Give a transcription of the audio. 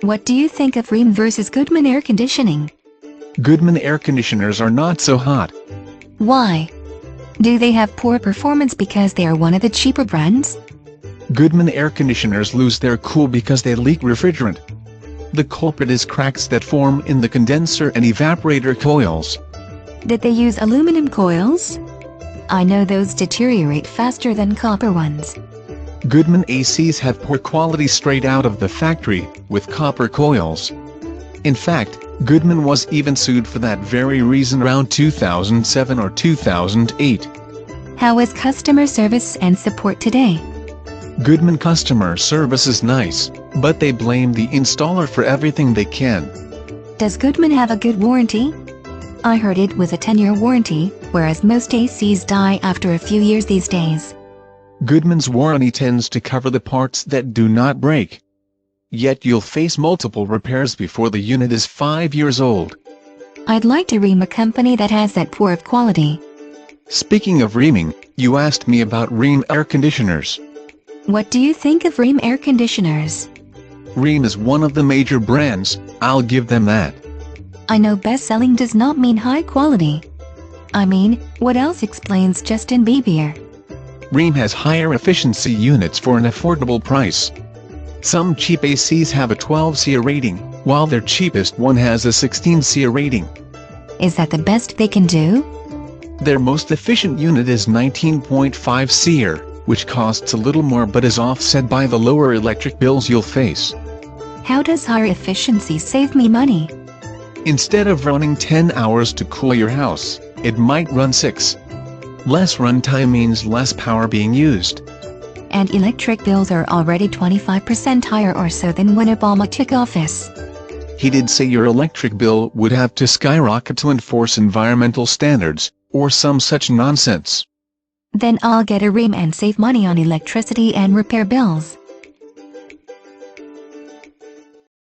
What do you think of Rheem versus Goodman air conditioning? Goodman air conditioners are not so hot. Why? Do they have poor performance because they are one of the cheaper brands? Goodman air conditioners lose their cool because they leak refrigerant. The culprit is cracks that form in the condenser and evaporator coils. Did they use aluminum coils? I know those deteriorate faster than copper ones. Goodman ACs have poor quality straight out of the factory, with copper coils. In fact, Goodman was even sued for that very reason around 2007 or 2008. How is customer service and support today? Goodman customer service is nice, but they blame the installer for everything they can. Does Goodman have a good warranty? I heard it was a 10-year warranty, whereas most ACs die after a few years these days. Goodman's warranty tends to cover the parts that do not break. Yet you'll face multiple repairs before the unit is 5 years old. I'd like to ream a company that has that poor of quality. Speaking of reaming, you asked me about Rheem air conditioners. What do you think of Rheem air conditioners? Rheem is one of the major brands, I'll give them that. I know best-selling does not mean high quality. I mean, what else explains Justin Bieber? Rheem has higher efficiency units for an affordable price. Some cheap ACs have a 12 SEER rating, while their cheapest one has a 16 SEER rating. Is that the best they can do? Their most efficient unit is 19.5 SEER, which costs a little more but is offset by the lower electric bills you'll face. How does higher efficiency save me money? Instead of running 10 hours to cool your house, it might run 6. Less runtime means less power being used. And electric bills are already 25% higher or so than when Obama took office. He did say your electric bill would have to skyrocket to enforce environmental standards, or some such nonsense. Then I'll get a Rheem and save money on electricity and repair bills.